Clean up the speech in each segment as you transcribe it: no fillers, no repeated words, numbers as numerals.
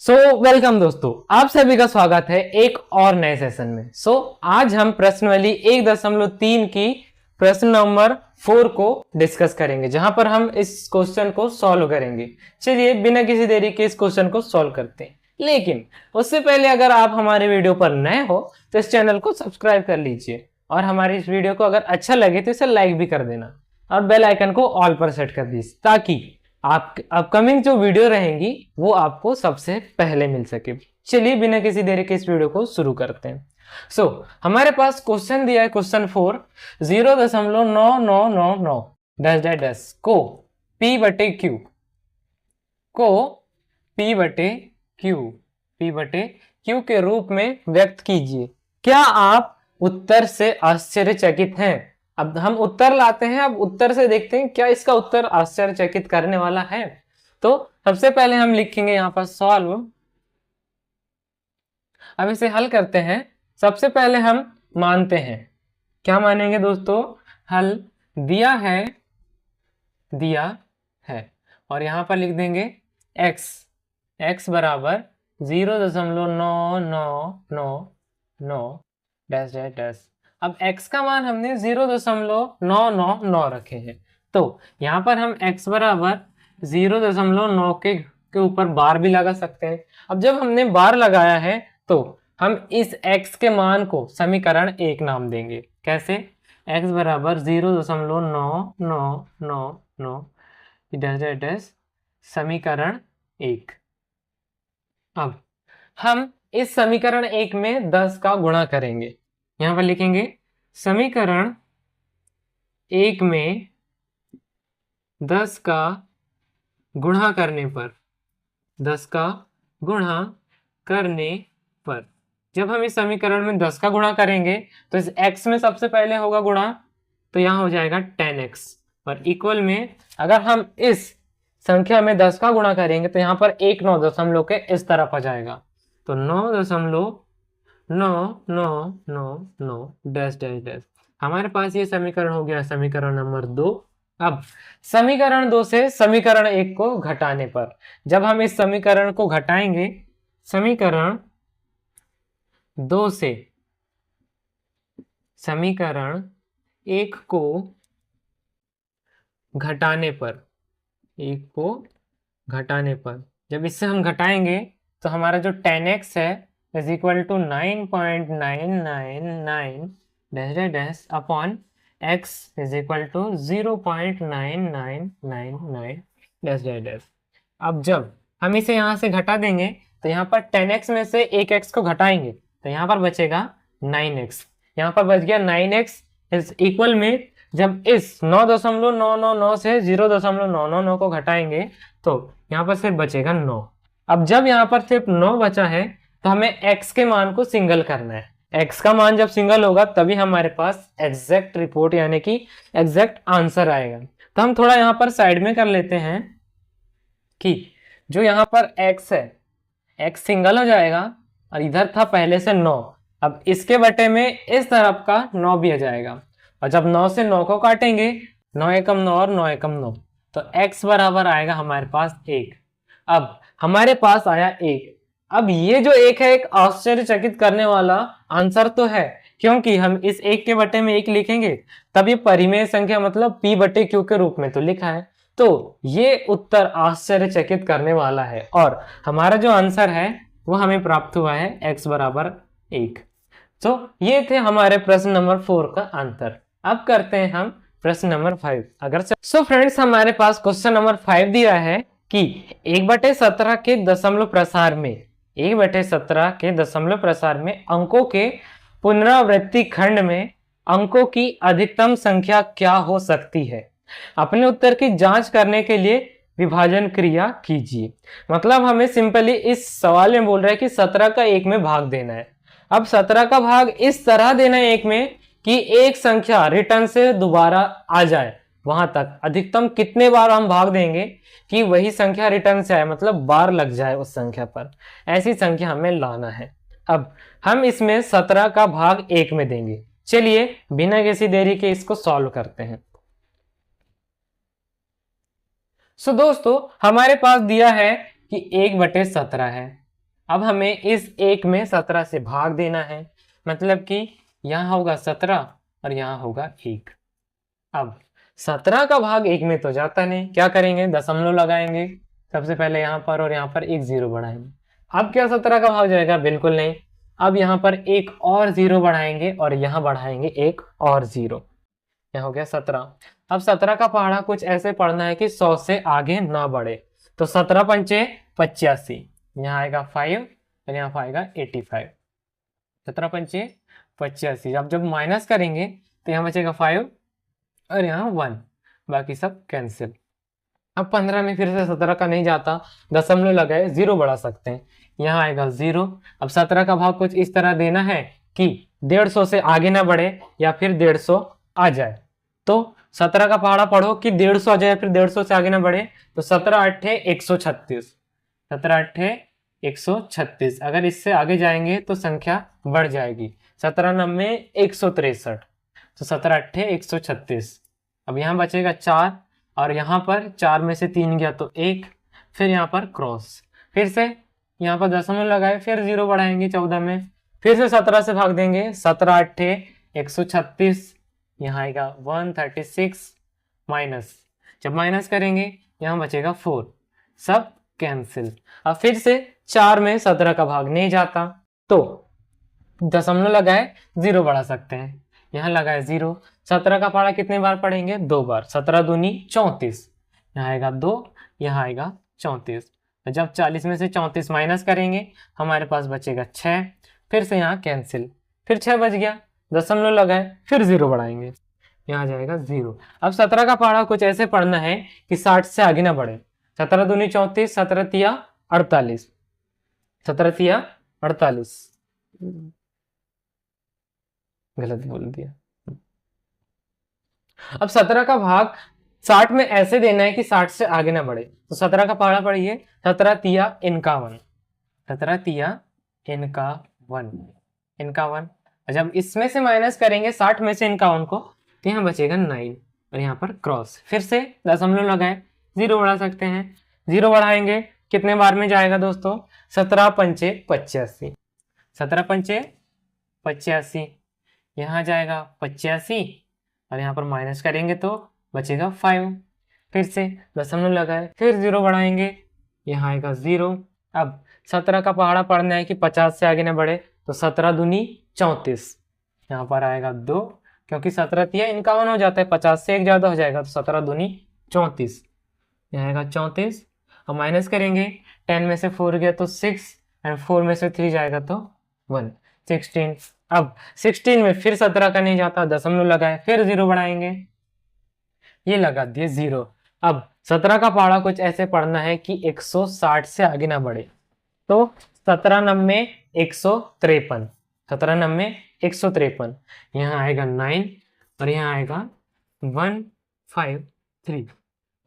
Welcome दोस्तों, आप सभी का स्वागत है एक और नए सेशन में। आज हम प्रश्नावली 1.3 की प्रश्न नंबर 4 को डिस्कस करेंगे, जहां पर हम इस क्वेश्चन को सॉल्व करेंगे। चलिए बिना किसी देरी के इस क्वेश्चन को सॉल्व करते हैं। लेकिन उससे पहले अगर आप हमारे वीडियो पर नए हो तो इस चैनल को सब्सक्राइब कर लीजिए और हमारे इस वीडियो को अगर अच्छा लगे तो इसे लाइक भी कर देना और बेल आइकन को ऑल पर सेट कर दीजिए, ताकि आप अपकमिंग जो वीडियो रहेंगी वो आपको सबसे पहले मिल सके। चलिए बिना किसी देरी के इस वीडियो को शुरू करते हैं। हमारे पास क्वेश्चन दिया है, क्वेश्चन 4, 0.9999 डैश डैश डैश को P बटे Q के रूप में व्यक्त कीजिए। क्या आप उत्तर से आश्चर्यचकित हैं? अब हम उत्तर लाते हैं, अब उत्तर से देखते हैं क्या इसका उत्तर आश्चर्यचकित करने वाला है। तो सबसे पहले हम लिखेंगे यहां पर सॉल्व। अब इसे हल करते हैं। सबसे पहले हम मानते हैं, क्या मानेंगे दोस्तों? हल दिया है और यहां पर लिख देंगे x बराबर 0.9999 डैश डैश डैश। अब x का मान हमने 0.999 रखे हैं, तो यहां पर हम x बराबर 0.9 के ऊपर बार भी लगा सकते हैं। अब जब हमने बार लगाया है तो हम इस x के मान को समीकरण 1 नाम देंगे। कैसे? x बराबर 0.9999 डैश डैश डैश समीकरण 1। अब हम इस समीकरण 1 में 10 का गुणा करेंगे। यहां पर लिखेंगे समीकरण 1 में 10 का गुणा करने पर जब हम इस समीकरण में 10 का गुणा करेंगे तो इस x में सबसे पहले होगा गुणा, तो यहां हो जाएगा 10x और इक्वल में अगर हम इस संख्या में 10 का गुणा करेंगे तो यहां पर 1 9 दशमलव के इस तरफ आ जाएगा, तो 9.999 डैश डैश डैश। हमारे पास ये समीकरण हो गया समीकरण नंबर 2। अब समीकरण 2 से समीकरण 1 को घटाने पर जब हम इस समीकरण को घटाएंगे, समीकरण 2 से समीकरण 1 को घटाने पर जब इससे हम घटाएंगे तो हमारा जो 10x है is equal to 9.999 dash dash upon x is equal to 0.9999 dash dash. अब जब हम इसे यहाँ से घटा देंगे तो यहाँ पर 10x में से एक x को घटाएंगे तो यहाँ पर बचेगा 9x। यहाँ पर बच गया 9x इज इक्वल में जब इस 9.999 से 0.999 को घटाएंगे तो यहाँ पर सिर्फ बचेगा 9। अब जब यहाँ पर सिर्फ 9 बचा है तो हमें x के मान को सिंगल करना है। x का मान जब सिंगल होगा तभी हमारे पास एग्जैक्ट रिपोर्ट यानी कि एग्जैक्ट आंसर आएगा। तो हम थोड़ा यहाँ पर साइड में कर लेते हैं कि जो यहाँ पर x है, x सिंगल हो जाएगा और इधर था पहले से 9, अब इसके बटे में इस तरफ का 9 भी आ जाएगा और जब 9 से 9 को काटेंगे 9 एकम 9 और 9 एकम 9, तो x बराबर आएगा हमारे पास 1। अब हमारे पास आया 1। अब ये जो 1 है एक आश्चर्यचकित करने वाला आंसर तो है, क्योंकि हम इस 1 के बटे में 1 लिखेंगे तब ये परिमेय संख्या मतलब p बटे q के रूप में तो लिखा है, तो ये उत्तर आश्चर्यचकित करने वाला है और हमारा जो आंसर है वो हमें प्राप्त हुआ है x बराबर 1। तो ये थे हमारे प्रश्न नंबर 4 का आंसर। अब करते हैं हम प्रश्न नंबर 5। अगर फ्रेंड्स हमारे पास क्वेश्चन नंबर 5 दिया है कि 1/17 के दशमलव प्रसार में अंकों के पुनरावृत्ति खंड में अंकों की अधिकतम संख्या क्या हो सकती है? अपने उत्तर की जांच करने के लिए विभाजन क्रिया कीजिए। मतलब हमें सिंपली इस सवाल में बोल रहा है कि 17 का 1 में भाग देना है। अब 17 का भाग इस तरह देना है 1 में कि एक संख्या रिटर्न से दोबारा आ जाए, वहां तक अधिकतम कितने बार हम भाग देंगे कि वही संख्या रिटर्न से आए, मतलब बार लग जाए उस संख्या पर, ऐसी संख्या हमें लाना है। अब हम इसमें 17 का भाग 1 में देंगे। चलिए बिना किसी देरी के इसको सॉल्व करते हैं। दोस्तों हमारे पास दिया है कि 1/17 है, अब हमें इस 1 में 17 से भाग देना है, मतलब कि यहाँ होगा 17 और यहाँ होगा 1। अब 17 का भाग 1 में तो जाता नहीं, क्या करेंगे, दशमलव लगाएंगे सबसे पहले यहाँ पर और यहाँ पर एक 0 बढ़ाएंगे। अब क्या 17 का भाग जाएगा, बिल्कुल नहीं। अब यहाँ पर एक और 0 बढ़ाएंगे और यहाँ बढ़ाएंगे एक और 0, यहाँ हो गया 17। अब 17 का पहाड़ा कुछ ऐसे पढ़ना है कि 100 से आगे ना बढ़े, तो 17 पंचे 85, यहाँ आएगा 5 और यहाँ आएगा 85। 17 पंचे 85। अब जब माइनस करेंगे तो यहाँ बचेगा 5 और यहाँ 1, बाकी सब कैंसिल। अब 15 में फिर से 17 का नहीं जाता, दशमलव लगाए 0 बढ़ा सकते हैं, यहाँ आएगा 0। अब 17 का भाव कुछ इस तरह देना है कि 150 से आगे ना बढ़े या फिर 150 आ जाए। तो 17 का पहाड़ा पढ़ो कि 150 आ जाए फिर 150 से आगे ना बढ़े, तो 17 अट्ठे 136, 17 अट्ठे 136। अगर इससे आगे जाएंगे तो संख्या बढ़ जाएगी, 17 नब्बे 163, तो 17 अट्ठे 136। अब यहाँ बचेगा 4 और यहाँ पर 4 में से 3 गया तो 1, फिर यहाँ पर क्रॉस, फिर से यहाँ पर दशमलव लगाए फिर 0 बढ़ाएंगे 14 में, फिर से 17 से भाग देंगे, 17 अट्ठे 136, यहाँ आएगा 136 माइनस, जब माइनस करेंगे यहाँ बचेगा 4, सब कैंसिल। अब फिर से 4 में 17 का भाग नहीं जाता, तो दशमलव लगाए 0 बढ़ा सकते हैं, यहाँ लगाए 0। 17 का पहाड़ा कितने बार पढ़ेंगे, 2 बार, 17 दूनी 34, यहाँ आएगा 2, यहाँ आएगा 34। जब 40 में से 34 माइनस करेंगे हमारे पास बचेगा 6, फिर से यहाँ कैंसिल, फिर 6 बच गया, दशमलव लगाए फिर 0 बढ़ाएंगे, यहाँ आ जाएगा 0। अब 17 का पहाड़ा कुछ ऐसे पढ़ना है कि 60 से आगे ना बढ़े, 17 दूनी 34, 17 तिया 48, 17 तिया 48, गलत बोल दिया। अब 17 का भाग 60 में ऐसे देना है कि 60 से आगे ना बढ़े, तो 17 का पहाड़ा पढ़िए, 17 तिया 51, 17 तिया 51। जब इसमें से माइनस करेंगे 60 में से 51 को, तो यहाँ बचेगा 9 और यहाँ पर क्रॉस, फिर से दशमलव लगाए 0 बढ़ा सकते हैं, 0 बढ़ाएंगे कितने बार में जाएगा दोस्तों, 17 पंचे 85, 17 पंचे 85, यहाँ जाएगा 85 और यहाँ पर माइनस करेंगे तो बचेगा 5, फिर से दशमलव लगाए फिर 0 बढ़ाएंगे, यहाँ आएगा 0। अब 17 का पहाड़ा पढ़ना है कि 50 से आगे न बढ़े, तो 17 दूनी 34, यहाँ पर आएगा 2, क्योंकि 17 तिया 51 हो जाता है, 50 से एक ज़्यादा हो जाएगा, तो 17 दूनी 34, यहाँ आएगा 34। अब माइनस करेंगे, 10 में से 4 गया तो 6 एंड 4 में से 3 जाएगा तो 1, 16। अब 16 में फिर 17 का नहीं जाता, दशमलव लगाए फिर 0 बढ़ाएंगे, ये लगा दिए 0। अब 17 का पहाड़ा कुछ ऐसे पढ़ना है कि 160 से आगे ना बढ़े, तो 17 नब्बे 153, 17 नब्बे 153, यहाँ आएगा 9 और यहाँ आएगा 153,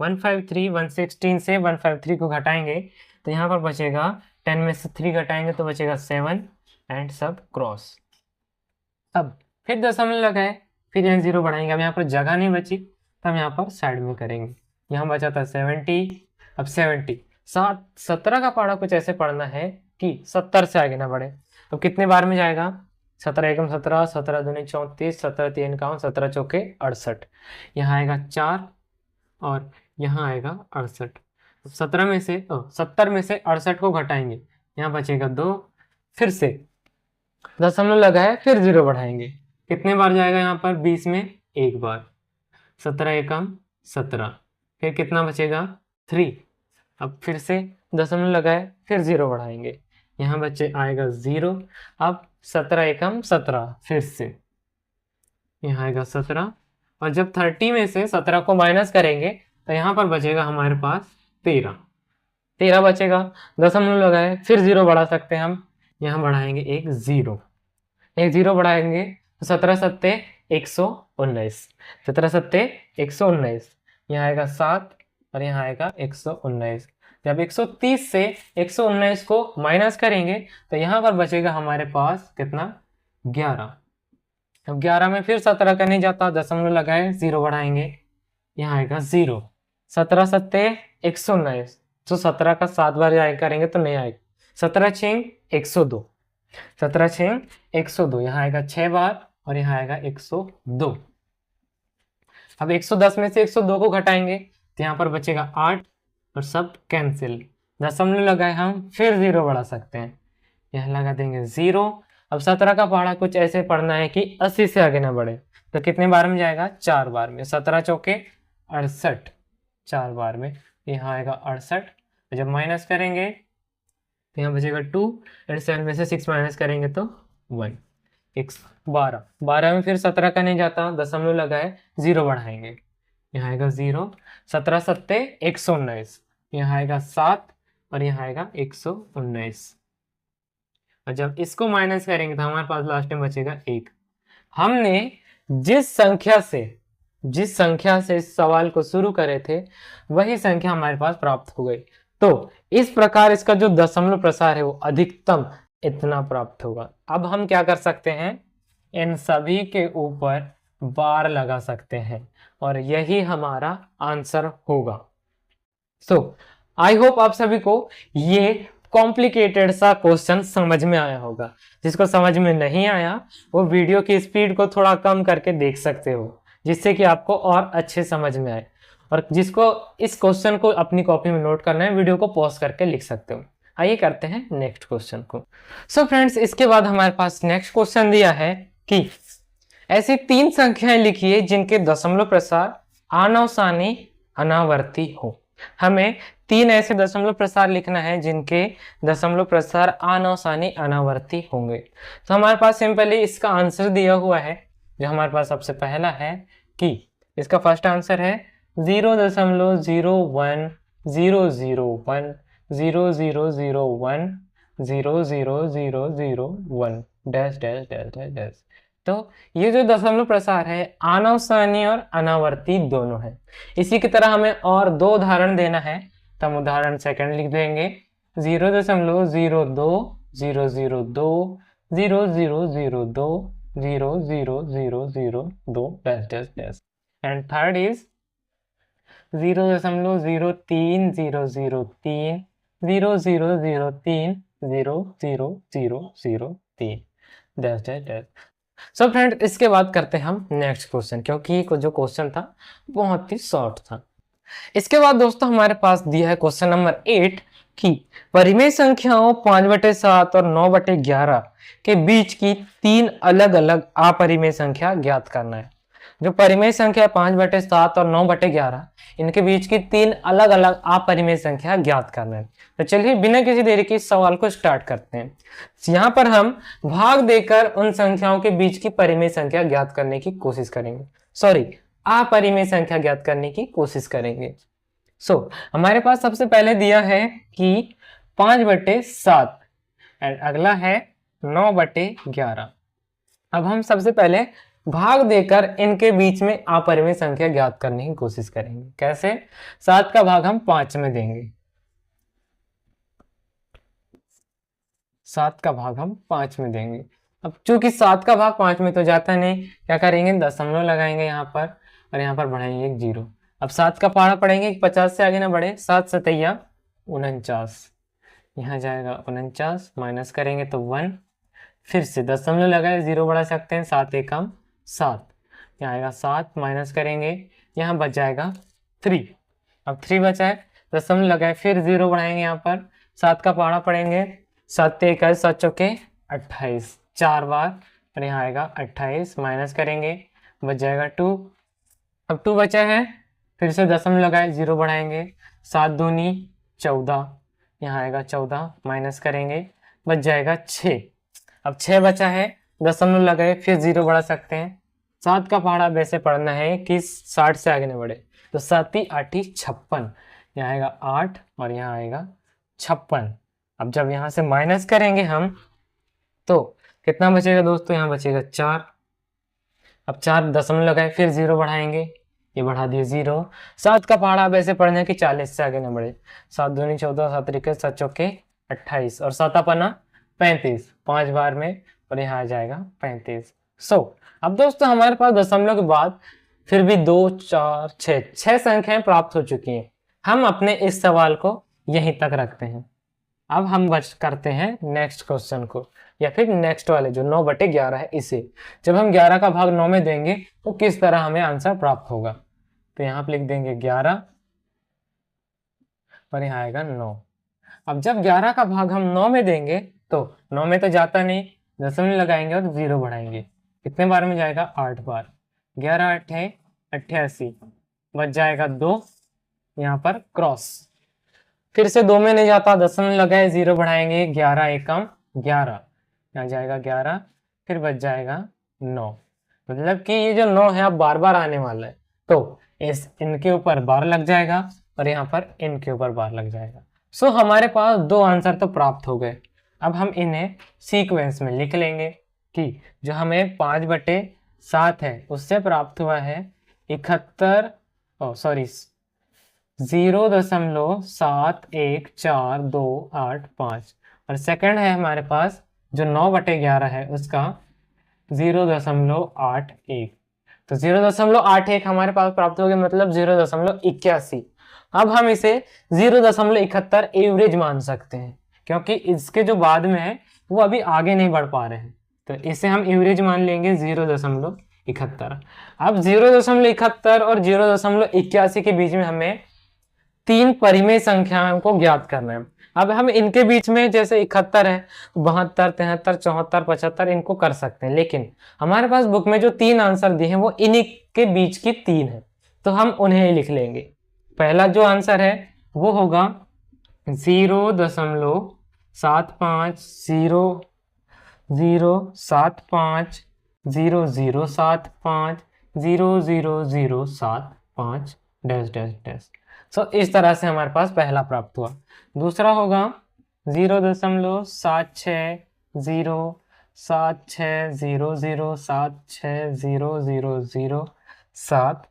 153, 116 से 153 को घटाएंगे तो यहाँ पर बचेगा 10 में से 3 घटाएंगे तो बचेगा 7 एंड सब क्रॉस। अब फिर दशमलव लगाए फिर यहाँ 0 बढ़ाएंगे, अब यहाँ पर जगह नहीं बची तो हम यहाँ पर साइड में करेंगे, यहाँ बचा था 70। अब 17 का पहाड़ा कुछ ऐसे पढ़ना है कि 70 से आगे ना बढ़े, तो कितने बार में जाएगा, 17 एकम 17, 17 दूनी 34, 17 तीन 51, 17 चौके 68, यहाँ आएगा 4 और यहाँ आएगा 68। 70 में से 68 को घटाएंगे, यहाँ बचेगा 2, फिर से दशमलव लगाए फिर 0 बढ़ाएंगे, कितने बार जाएगा यहाँ पर, 20 में एक बार, 17 एकम 17, फिर कितना बचेगा 3। अब फिर से दशमलव लगाए फिर 0 बढ़ाएंगे, यहाँ बच्चे आएगा 0। अब 17 एकम 17, फिर से यहाँ आएगा 17 और जब 30 में से 17 को माइनस करेंगे तो यहाँ पर बचेगा हमारे पास 13 बचेगा, दशमलव लगाए फिर 0 बढ़ा सकते हैं हम, यहाँ बढ़ाएंगे एक 0 बढ़ाएंगे तो 17 सत्ते 119, 17 सत्ते 119, यहाँ आएगा 7 और यहाँ आएगा 119। जब 130 से 119 को माइनस करेंगे तो यहाँ पर बचेगा हमारे पास कितना, 11। अब 11 में फिर 17 का नहीं जाता, दशमलव लगाए 0 बढ़ाएंगे, यहाँ आएगा 0, 17 सत्ते 119, तो 17 का 7 बार करेंगे तो नहीं आएगा, 17 छः 102, 17 छः 102, यहाँ आएगा 6 बार और यहाँ आएगा 102। अब 110 में से 102 को घटाएंगे तो यहाँ पर बचेगा 8 और सब कैंसिल। दशमलव लगाए हम, फिर 0 बढ़ा सकते हैं, यहाँ लगा देंगे 0। अब 17 का पहाड़ा कुछ ऐसे पढ़ना है कि 80 से आगे ना बढ़े, तो कितने बार में जाएगा? 4 बार में। 17 चौके 68, 4 बार में यहाँ आएगा 68। जब माइनस करेंगे तो यहाँ बचेगा 2 और 7 में से 6 माइनस करेंगे तो 1, 12। 12 में फिर 17 का नहीं जाता, दशमलव लगाए 0 बढ़ाएंगे, यहाँ आएगा 0। 17 सत्ते 119, यहाँ आएगा 7 और यहाँ आएगा 119। और जब इसको माइनस करेंगे तो हमारे पास लास्ट में बचेगा 1। हमने जिस संख्या से इस सवाल को शुरू करे थे वही संख्या हमारे पास प्राप्त हो गई। तो इस प्रकार इसका जो दशमलव प्रसार है वो अधिकतम इतना प्राप्त होगा। अब हम क्या कर सकते हैं, इन सभी के ऊपर बार लगा सकते हैं और यही हमारा आंसर होगा। सो आई होप आप सभी को ये कॉम्प्लिकेटेड सा क्वेश्चन समझ में आया होगा। जिसको समझ में नहीं आया वो वीडियो की स्पीड को थोड़ा कम करके देख सकते हो, जिससे कि आपको और अच्छे समझ में आए। और जिसको इस क्वेश्चन को अपनी कॉपी में नोट करना है, वीडियो को पॉज करके लिख सकते हो। आइए करते हैं नेक्स्ट क्वेश्चन को। सो फ्रेंड्स, इसके बाद हमारे पास नेक्स्ट क्वेश्चन दिया है कि ऐसी 3 संख्याएं लिखिए जिनके दशमलव प्रसार आनावसानी अनावर्ती हो। हमें 3 ऐसे दशमलव प्रसार लिखना है जिनके दशमलव प्रसार आनावसानी अनावर्ती होंगे। तो हमारे पास सिंपली इसका आंसर दिया हुआ है, जो हमारे पास सबसे पहला है कि इसका फर्स्ट आंसर है 0.010010001000001 dash dash dash dash dash. तो ये जो दशमलव प्रसार है आनावसानी और अनावर्ती दोनों है। इसी की तरह हमें और 2 उदाहरण देना है, तो हम उदाहरण सेकंड लिख देंगे 0.0200200020002 dash dash dash. And third is 0.0300300030003 dash dash dash. So friend, इसके बाद करते हैं हम नेक्स्ट क्वेश्चन, क्योंकि जो क्वेश्चन था बहुत ही शॉर्ट था। इसके बाद दोस्तों हमारे पास दिया है क्वेश्चन नंबर 8 कि परिमेय संख्याओं 5/7 और 9/11 के बीच की 3 अलग अलग अपरिमेय संख्या ज्ञात करना है। जो परिमेय संख्या 5/7 और 9/11 इनके बीच की 3 अलग अलग अपरिमेय संख्या ज्ञात करना है। तो चलिए बिना किसी देरी के इस सवाल को स्टार्ट करते हैं। यहाँ पर हम भाग देकर उन संख्याओं के बीच की परिमेय संख्या ज्ञात करने की कोशिश करेंगे, अपरिमेय संख्या ज्ञात करने की कोशिश करेंगे। हमारे पास सबसे पहले दिया है कि 5/7 एंड अगला है 9/11। अब हम सबसे पहले भाग देकर इनके बीच में अपरिमेय संख्या ज्ञात करने की कोशिश करेंगे। कैसे? 7 का भाग हम 5 में देंगे, 7 का भाग हम 5 में देंगे। अब चूंकि 7 का भाग 5 में तो जाता नहीं, क्या करेंगे, दशमलव लगाएंगे यहाँ पर और यहाँ पर बढ़ाएंगे 1 0। अब 7 का पहाड़ा पढ़ेंगे 50 से आगे ना बढ़े, 7 सतैया 49, यहाँ जाएगा 49, माइनस करेंगे तो 1, फिर से दशमलव लगाए 0 बढ़ा सकते हैं, 7 एकम 7, यहाँ आएगा 7, माइनस करेंगे, यहाँ बच जाएगा 3। अब 3 बचा है, दशमलव लगाए फिर 0 बढ़ाएंगे, यहाँ पर 7 का पहाड़ा पढ़ेंगे, 7 21, 7 चौके 28, 4 बार और यहाँ आएगा 28, माइनस करेंगे, बच जाएगा 2। अब 2 बचा है, फिर से दशमलव लगाए 0 बढ़ाएंगे, 7 दूनी 14, यहाँ आएगा 14, माइनस करेंगे, बच जाएगा 6। अब 6 बचा है, दशमलव लगाए फिर 0 बढ़ा सकते हैं। 7 का पहाड़ा वैसे पढ़ना है कि 60 से आगे न बढ़े, तो 7 8 56, यहाँ आएगा 8 और यहाँ आएगा 56। अब जब यहाँ से माइनस करेंगे हम तो कितना बचेगा दोस्तों, यहाँ बचेगा 4। अब 4 दशमलव लगाए फिर 0 बढ़ाएंगे, ये बढ़ा दिए 0। 7 का पहाड़ा वैसे पढ़ना कि 40 से आगे न बढ़े, 7 दूनी 14, 7 21, 7 चौके 28 और 7 अपना 35, 5 बार में और यहाँ आ जाएगा 35। अब दोस्तों हमारे पास दशमलव के बाद फिर भी 2 4 6 संख्याएं प्राप्त हो चुकी हैं। हम अपने इस सवाल को यहीं तक रखते हैं। अब हम बच करते हैं नेक्स्ट क्वेश्चन को, या फिर नेक्स्ट वाले जो 9/11 है इसे। जब हम 11 का भाग 9 में देंगे तो किस तरह हमें आंसर प्राप्त होगा। तो यहाँ पे लिख देंगे 11 और यहाँ आएगा 9। अब जब 11 का भाग हम 9 में देंगे तो 9 में तो जाता नहीं, दशमलव लगाएंगे और 0 बढ़ाएंगे। कितने बार में जाएगा? 8 बार। 11 8 88, बच जाएगा 2, यहाँ पर क्रॉस। फिर से 2 में नहीं जाता, दशमलव लगाए 0 बढ़ाएंगे, 11 एकम 11, यहाँ जाएगा 11, फिर बच जाएगा 9। मतलब कि ये जो 9 है अब बार बार आने वाला है, तो इनके ऊपर बार लग जाएगा और यहाँ पर इनके ऊपर बार लग जाएगा। सो हमारे पास 2 आंसर तो प्राप्त हो गए। अब हम इन्हें सीक्वेंस में लिख लेंगे कि जो हमें 5/7 है उससे प्राप्त हुआ है 0.71428 और सेकंड है हमारे पास जो 9/11 है उसका 0.81। तो 0.81 हमारे पास प्राप्त हो गया, मतलब 0.81। अब हम इसे 0.71 एवरेज मान सकते हैं, क्योंकि इसके जो बाद में है वो अभी आगे नहीं बढ़ पा रहे हैं, तो इसे हम एवरेज मान लेंगे 0.71। अब 0.71 और 0.81 के बीच में हमें 3 परिमेय संख्याओं को ज्ञात करना है। अब हम इनके बीच में जैसे 71 है, 72 73 74 75 इनको कर सकते हैं, लेकिन हमारे पास बुक में जो 3 आंसर दिए हैं वो इन्हीं के बीच की 3 है, तो हम उन्हें ही लिख लेंगे। पहला जो आंसर है वो होगा 0.7500750075000075 डैश डैश डैश। सो इस तरह से हमारे पास पहला प्राप्त हुआ। दूसरा होगा 0.760076000076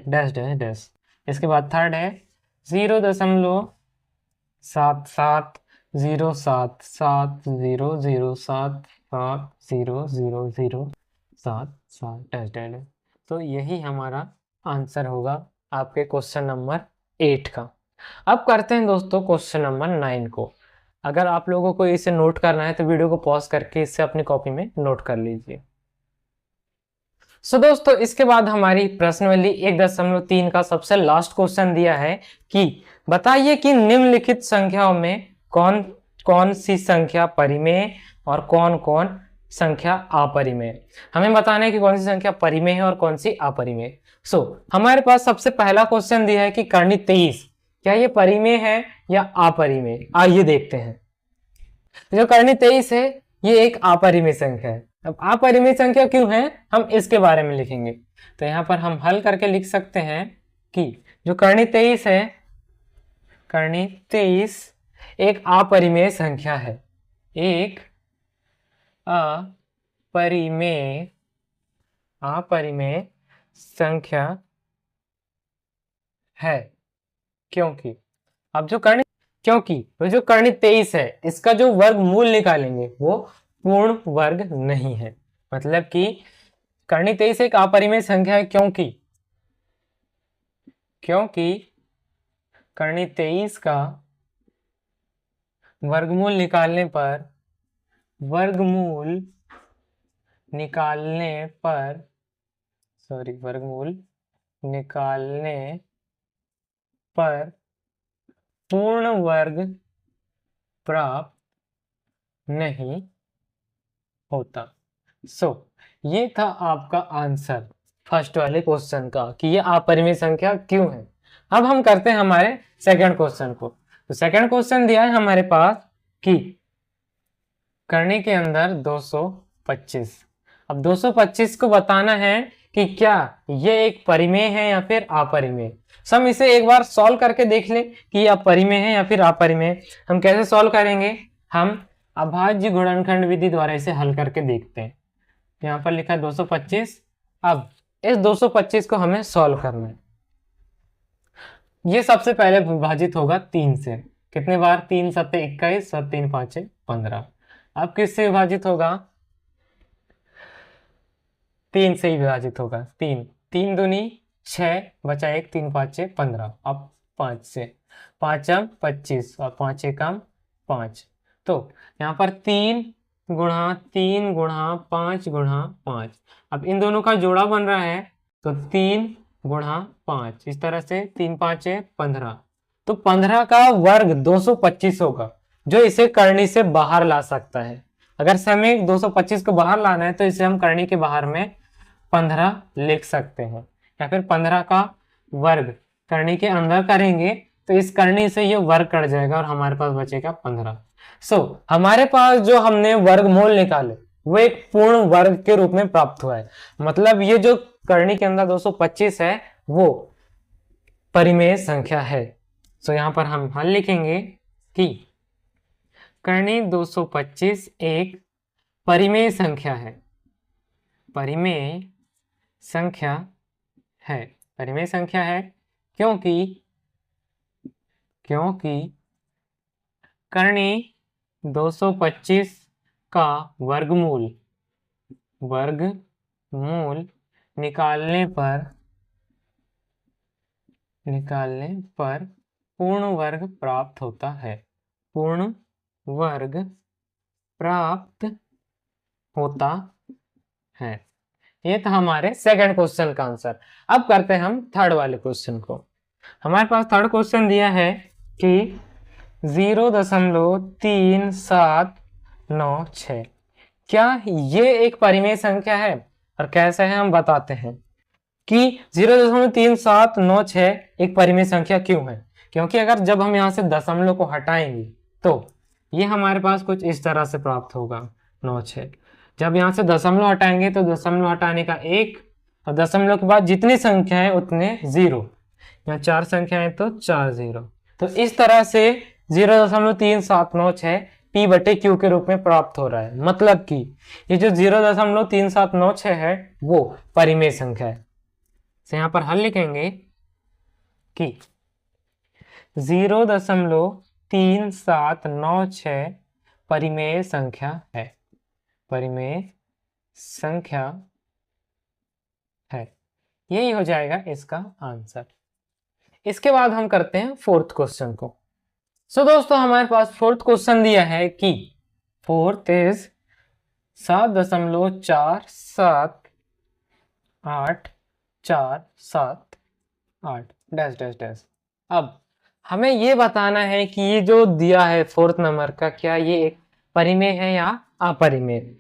डैश डैश डैश। इसके बाद थर्ड है 0.77077007700077 डैश डैश। तो यही हमारा आंसर होगा आपके क्वेश्चन नंबर 8 का। अब करते हैं दोस्तों क्वेश्चन नंबर 9 को। अगर आप लोगों को इसे नोट करना है तो वीडियो को पॉज करके इसे अपनी कॉपी में नोट कर लीजिए। सो दोस्तों इसके बाद हमारी प्रश्नावली 1.3 का सबसे लास्ट क्वेश्चन दिया है कि बताइए कि निम्नलिखित संख्याओं में कौन कौन सी संख्या परिमेय और कौन कौन संख्या अपरिमेय। हमें बताना है कि कौन सी संख्या परिमेय है और कौन सी अपरिमेय। सो हमारे पास सबसे पहला क्वेश्चन दिया है कि कर्ण 23 क्या ये परिमेय है या अपरिमेय। आइए देखते हैं। जो कर्ण 23 है ये एक अपरिमेय संख्या है। अब अपरिमेय संख्या क्यों है हम इसके बारे में लिखेंगे। तो यहाँ पर हम हल करके लिख सकते हैं कि जो कर्ण 23 है, कर्ण 23 एक अपरिमेय संख्या है, एक अपरिमेय संख्या है। क्योंकि अब जो कर्ण 23 है इसका जो वर्गमूल निकालेंगे वो पूर्ण वर्ग नहीं है। मतलब कि कर्ण 23 एक अपरिमेय संख्या है क्योंकि कर्ण 23 का वर्गमूल निकालने पर पूर्ण वर्ग प्राप्त नहीं होता। ये था आपका आंसर फर्स्ट वाले क्वेश्चन का कि ये अपरिमेय संख्या क्यों है। अब हम करते हैं हमारे सेकंड क्वेश्चन को। तो सेकंड क्वेश्चन दिया है हमारे पास कि कर्ण के अंदर 225। अब 225 को बताना है कि क्या ये एक परिमेय है या फिर अपरिमेय। हम इसे एक बार सॉल्व करके देख लें कि यह परिमेय है या फिर अपरिमेय। हम कैसे सॉल्व करेंगे, हम अभाज्य गुणनखंड विधि द्वारा इसे हल करके देखते हैं। यहाँ पर लिखा है 225। अब इस 225 को हमें सॉल्व करना है। ये सबसे पहले विभाजित होगा 3 से। कितने बार? 3 7 21 और 3 5 15। अब किससे विभाजित होगा? 3 से ही विभाजित होगा। 3 दूनी 6 बचा 1, 3 5 15। अब 5 से 5 25 और 5 एकम 5। तो यहाँ पर 3 गुणा 3 गुणा 5 गुणा 5। अब इन दोनों का जोड़ा बन रहा है तो 3 गुणा 5, इस तरह से 3 5 15। तो 15 का वर्ग 225 होगा, जो इसे करनी से बाहर ला सकता है। अगर हमें 225 को बाहर लाना है तो इसे हम करनी के बाहर में 15 लिख सकते हैं, या फिर 15 का वर्ग करनी के अंदर करेंगे तो इस करनी से ये वर्ग कट जाएगा और हमारे पास बचेगा 15। हमारे पास जो हमने वर्गमूल निकाले वो एक पूर्ण वर्ग के रूप में प्राप्त हुआ है। मतलब ये जो करनी के अंदर 225 है वो परिमेय संख्या है। यहाँ पर हम हल लिखेंगे कि करनी 225 एक परिमेय संख्या है। परिमेय संख्या है, परिमेय संख्या है क्योंकि करनी 225 का वर्गमूल निकालने पर पूर्ण वर्ग प्राप्त होता है। पूर्ण वर्ग प्राप्त होता है। ये था हमारे सेकंड क्वेश्चन का आंसर। अब करते हैं हम थर्ड वाले क्वेश्चन को। हमारे पास थर्ड क्वेश्चन दिया है कि 0.3796, क्या ये एक परिमेय संख्या है? और कैसे है हम बताते हैं कि 0.3796 एक परिमेय संख्या क्यों है। क्योंकि अगर जब हम यहाँ से दशमलव को हटाएंगे तो ये हमारे पास कुछ इस तरह से प्राप्त होगा 96। जब यहाँ से दशमलव हटाएंगे तो दशमलव हटाने का 1 और दशमलव के बाद जितनी संख्या है उतने 0, यहाँ 4 संख्या है तो 4 0। तो इस तरह से 0.3796 P बटे Q के रूप में प्राप्त हो रहा है। मतलब कि ये जो 0.3796 है वो परिमेय संख्या है। तो यहाँ पर हल लिखेंगे कि 0.3796 परिमेय संख्या है। परिमेय संख्या है, यही हो जाएगा इसका आंसर। इसके बाद हम करते हैं फोर्थ क्वेश्चन को। दोस्तों हमारे पास फोर्थ क्वेश्चन दिया है कि fourth is 7.47848 dash dash dash. अब हमें ये बताना है कि ये जो दिया है फोर्थ नंबर का, क्या ये एक परिमेय है या अपरिमेय।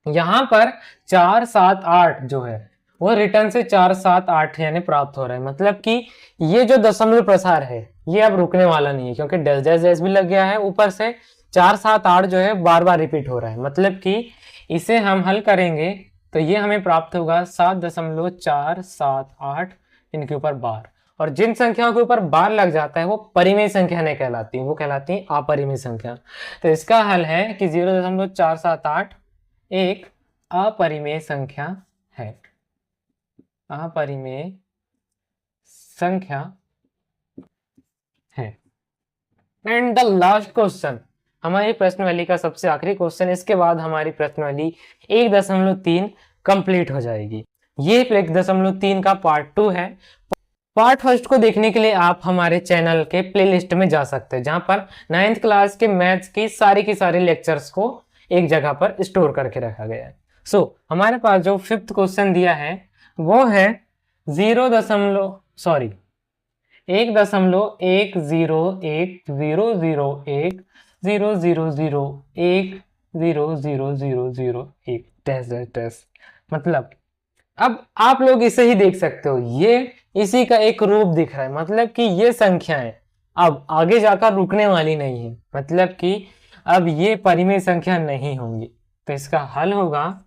यहाँ पर 4 7 8 जो है वो रिटर्न से 4 7 8 यानी प्राप्त हो रहा है। मतलब कि ये जो दशमलव प्रसार है ये अब रुकने वाला नहीं है, क्योंकि डैश डैश डैश भी लग गया है, ऊपर से 4 7 8 जो है बार बार रिपीट हो रहा है। मतलब कि इसे हम हल करेंगे तो ये हमें प्राप्त होगा 7.478 इनके ऊपर बार। और जिन संख्याओं के ऊपर बार लग जाता है वो परिमेय संख्या नहीं कहलाती, वो कहलाती है अपरिमेय संख्या। तो इसका हल है कि 0.478 एक अपरिमेय संख्या है। अपरिमेय संख्या है। एंड द लास्ट क्वेश्चन, हमारी प्रश्नावली का सबसे आखिरी क्वेश्चन। इसके बाद हमारी प्रश्नावली 1.3 कंप्लीट हो जाएगी। ये 1.3 का पार्ट 2 है। पार्ट फर्स्ट को देखने के लिए आप हमारे चैनल के प्लेलिस्ट में जा सकते हैं, जहां पर 9th क्लास के मैथ्स की सारी लेक्चर्स को एक जगह पर स्टोर करके रखा गया है। हमारे पास जो फिफ्थ क्वेश्चन दिया है वो है 1.10101010001000100001। मतलब अब आप लोग इसे ही देख सकते हो, ये इसी का एक रूप दिख रहा है। मतलब कि ये संख्याएं अब आगे जाकर रुकने वाली नहीं है, मतलब कि अब ये परिमेय संख्या नहीं होंगी। तो इसका हल होगा,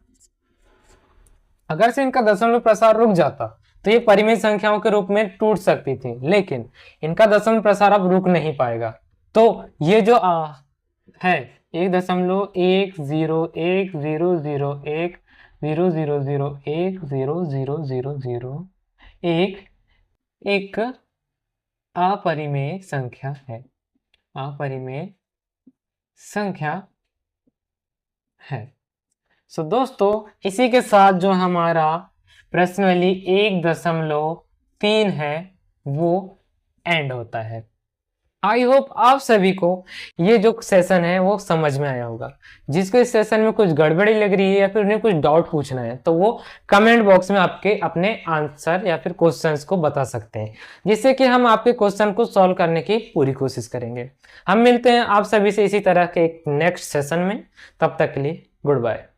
अगर से इनका दशमलव प्रसार रुक जाता तो ये परिमेय संख्याओं के रूप में टूट सकती थी, लेकिन इनका दशमलव प्रसार अब रुक नहीं पाएगा। तो ये जो है 1.010010001000001 एक अपरिमेय संख्या है। अपरिमेय संख्या है। दोस्तों इसी के साथ जो हमारा प्रश्नावली 1.3 है वो एंड होता है। आई होप आप सभी को ये जो सेशन है वो समझ में आया होगा। जिसको इस सेशन में कुछ गड़बड़ी लग रही है या फिर उन्हें कुछ डाउट पूछना है तो वो कमेंट बॉक्स में आपके अपने आंसर या फिर क्वेश्चंस को बता सकते हैं, जिससे कि हम आपके क्वेश्चन को सॉल्व करने की पूरी कोशिश करेंगे। हम मिलते हैं आप सभी से इसी तरह के एक नेक्स्ट सेशन में। तब तक के लिए गुड बाय।